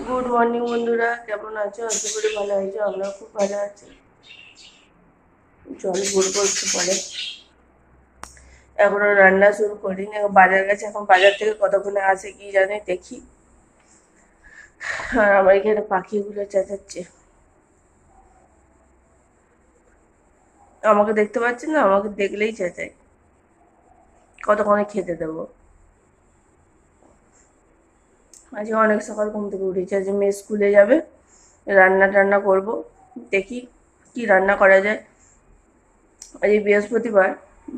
Good morning বন্ধুরা, কেমন আছো? আশা করি ভালো আছো। আমরা খুব ভালো আছি। জল বলবো একটু পরে, এখনো রান্না শুরু করিনি। বাজার গেছে, এখন বাজার থেকে কতক্ষণে আসে কি জানে, দেখি। আর আমার এখানে পাখিগুলো চেঁচাচ্ছে, আমাকে দেখতে পাচ্ছেন না, আমাকে দেখলেই চেঁচায়। কতক্ষণে খেতে দেবো? আজকে অনেক সকাল ঘুম থেকে উঠেছি, আজকে মেয়ে স্কুলে যাবে, রান্না টান্না করবো। দেখি কি রান্না করা যায়। আজ বৃহস্পতিবার,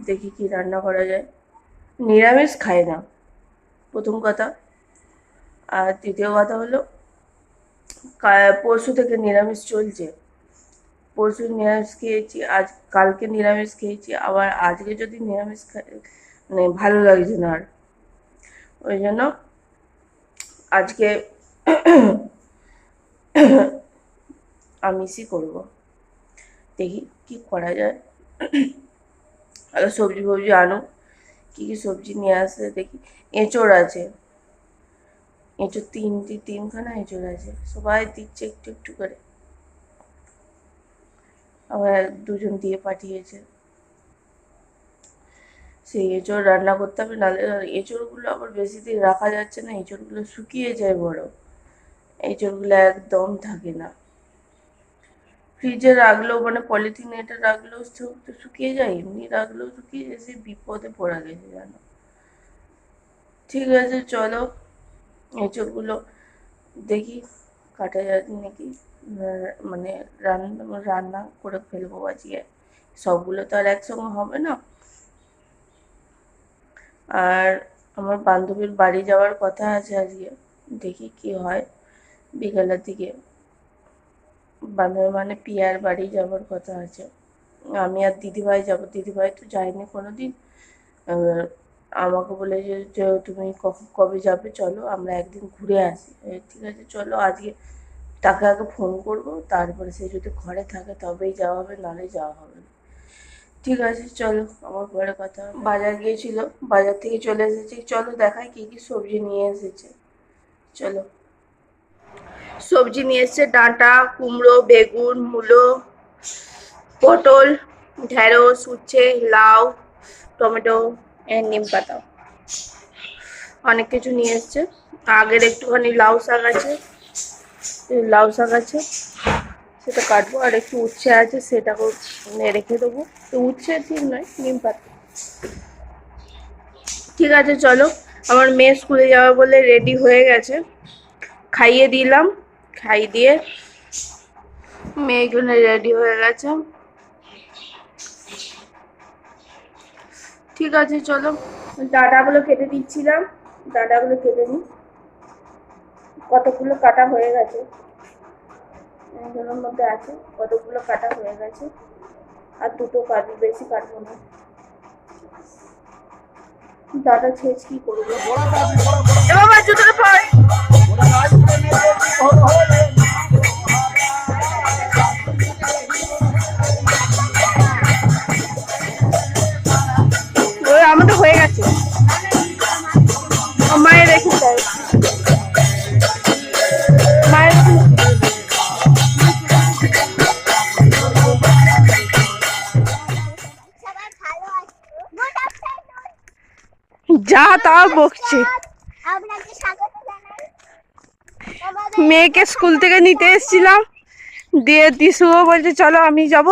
দেখি কি রান্না করা যায়। নিরামিষ খায় না, প্রথম কথা। আর দ্বিতীয় কথা হলো, পরশু থেকে নিরামিষ চলছে। পরশু নিরামিষ খেয়েছি, আজ কালকে নিরামিষ খেয়েছি, আবার আজকে যদি নিরামিষ খাই মানে ভালো লাগছে না আর। ওই জন্য আজকে আমিষই করব। দেখি কি করা যায়। আর সবজি ফবজি আনো, কি কি সবজি নিয়ে আসে দেখি। এঁচড় আছে, এঁচড় তিনখানা এঁচড় আছে, সবাই দিচ্ছে একটু একটু করে। আবার দুজন দিয়ে পাঠিয়েছে। সেই এঁচড় রান্না করতে হবে, নাহলে এঁচড়গুলো আবার বেশি দিন রাখা যাচ্ছে না, এঁচড়গুলো শুকিয়ে যায় বড়, এঁচড়গুলো একদম থাকে না। ফ্রিজে রাখলেও মানে পলিথিনে এটা রাখলেও সব তো শুকিয়ে যায়, এমনি রাখলেও শুকিয়ে যায়। সে বিপদে পড়া গেছে জানো। ঠিক আছে চলো, এঁচড়গুলো দেখি কাটা যায় নাকি। মানে রান্না রান্না করে ফেলবো আজকে, সবগুলো তো আর একসঙ্গে হবে না। আর আমার বান্ধবীর বাড়ি যাওয়ার কথা আছে আজকে, দেখি কি হয় বিকেলের দিকে। বান্ধবী মানে পিয়ার বাড়ি যাওয়ার কথা আছে। আমি আর দিদিভাই যাব, দিদিভাই তো যায়নি কোনোদিন। আহ, আমাকে বলে যে তুমি কবে যাবে, চলো আমরা একদিন ঘুরে আসি। ঠিক আছে চলো, আজকে তাকে আগে ফোন করবো, তারপরে সে যদি ঘরে থাকে তবেই যাওয়া হবে, নাহলে যাওয়া হবে না। ঠিক আছে চলো, আমার পরে কথা হবে। বাজার গিয়েছিল, বাজার থেকে চলে এসেছি। চলো দেখাই কি কি সবজি নিয়ে এসেছে। চলো, সবজি নিয়ে এসেছে ডাঁটা, কুমড়ো, বেগুন, মূলো, পটল, ঢেঁড়স, উচ্ছে, লাউ, টমেটো, নিম পাতা, অনেক কিছু নিয়ে এসছে। আগের একটুখানি লাউ শাক আছে, লাউ শাক আছে, সেটা কাটবো। আর একটু উচ্ছে আছে, সেটাকেও রেখে দেবো। তো উচ্ছে ঠিক নয়, নিম পাতা। ঠিক আছে চলো, আমার মেয়ে স্কুলে যাবে বলে রেডি হয়ে গেছে, খাইয়ে দিলাম। খাইয়ে দিয়ে মেয়েগুলো রেডি হয়ে গেছে। ঠিক আছে চলো, ডাঁটাগুলো কেটে দিচ্ছিলাম, ডাঁটাগুলো কেটে নিই। কতগুলো কাটা হয়ে গেছে, এগুলোর মধ্যে আছে, কতগুলো কাটা হয়ে গেছে। আর দুটো কাটবো, বেশি কাটবো না। ডাঁটা ছেঁচ কি করবো, এবার জুতোটা পরে। আমাদের হয়ে গেছে, মায়ের রেখে দেয়, মায়ের যা তা বকছে। মেয়েকে স্কুল থেকে নিতে এসেছিলাম, দিয়ে দিশুও বলছে চলো আমি যাব।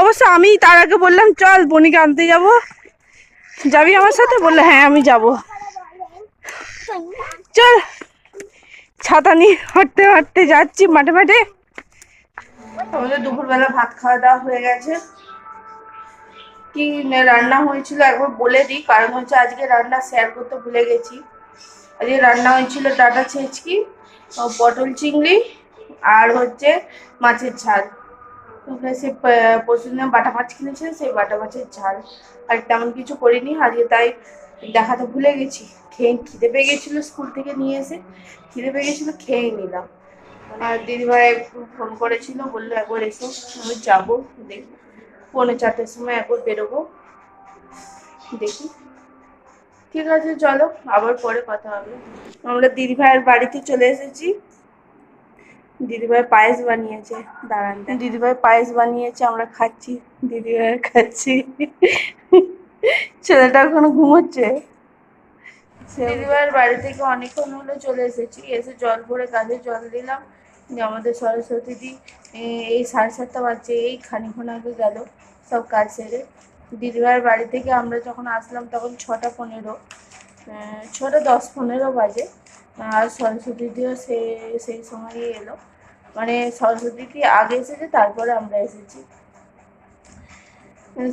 অবশ্য আমি তার আগে বললাম চল বনিকে আনতে যাব, যাবি আমার সাথে? বললো হ্যাঁ আমি যাব। চল, ছাতা নিয়ে হাঁটতে হাঁটতে যাচ্ছি মাঠে মাঠে। আমাদের দুপুরবেলা ভাত খাওয়া দাওয়া হয়ে গেছে। কি রান্না হয়েছিল একবার বলে দিই, কারণ হচ্ছে আজকে রান্না শেয়ার করতে ভুলে গেছি। আজকে রান্না হয়েছিল ডাঁটা ছেঁচকি, পটল চিংড়ি, আর হচ্ছে মাছের ঝাল। সে পরশুদিন বাটা মাছ কিনেছিল, সেই বাটা মাছের ঝাল। আর তেমন কিছু করিনি আজকে, তাই দেখাতে ভুলে গেছি। খিদে পেয়ে গেছিলো, স্কুল থেকে নিয়ে এসে খিদে পেয়ে গেছিলো, খেয়ে নিলাম। আর দিদিভাই ফোন করেছিল, বললো একবার এসো। আমি যাবো, দেখি 4:45 সময় একবার বেরোবো, দেখি। ঠিক আছে চলো, আবার পরে কথা হবে। আমরা দিদিভাইয়ের বাড়িতে চলে এসেছি। দিদিভাই পায়েস বানিয়েছে, দাঁড়ান দিদিভাই পায়েস বানিয়েছে, আমরা খাচ্ছি, দিদিভাই খাচ্ছি। ছেলেটা এখনো ঘুমোচ্ছে। দিদিভাইয়ের বাড়ি থেকে অনেকক্ষণ হলো চলে এসেছি, এসে জল ভরে কাঁধে জল দিলাম। যে আমাদের সরস্বতী দি এই 7:30 বাজছে, এই খানিক্ষণ আগে গেল সব কাজ সেরে। দিদিভাইয়ের বাড়ি থেকে আমরা যখন আসলাম তখন 6:15, 6:10-15 বাজে। আর সরস্বতী দিও সেই সময়ই এলো, মানে সরস্বতী দি আগে এসেছে, তারপরে আমরা এসেছি।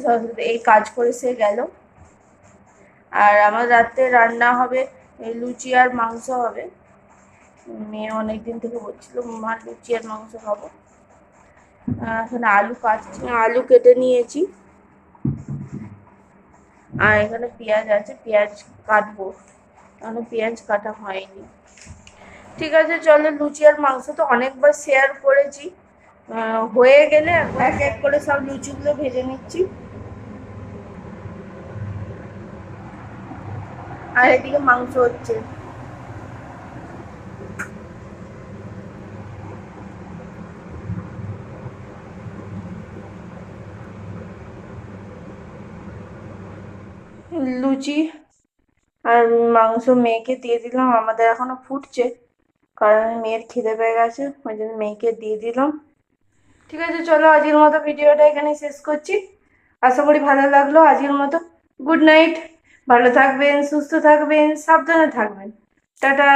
সরস্বতী এই কাজ করে সে গেল। আর আমার রাত্রে রান্না হবে লুচি আর মাংস হবে। মেয়ে অনেকদিন থেকে বলছিল মা লুচি আর মাংস খাবো। এখানে আলু কাটছি, আলু কেটে নিয়েছি, আর এখানে পেঁয়াজ আছে, পেঁয়াজ কাটবো, এখনো পেঁয়াজ কাটা হয়নি। ঠিক আছে চলো, লুচি আর মাংস তো অনেকবার শেয়ার করেছি, হয়ে গেলে এক এক করে সব লুচিগুলো ভেজে নিচ্ছি। আর এদিকে মাংস হচ্ছে। লুচি আর মাংস মেয়েকে দিয়ে দিলাম, আমাদের এখনো ফুটছে, কারণ মেয়ের খিদে পেয়ে গেছে, ওই জন্য মেয়েকে দিয়ে দিলাম। ঠিক আছে চলো, আজকের মতো ভিডিওটা এখানে শেষ করছি। আশা করি ভালো লাগলো। আজকের মতো গুড নাইট, ভালো থাকবেন, সুস্থ থাকবেন, সাবধানে থাকবেন, টাটা।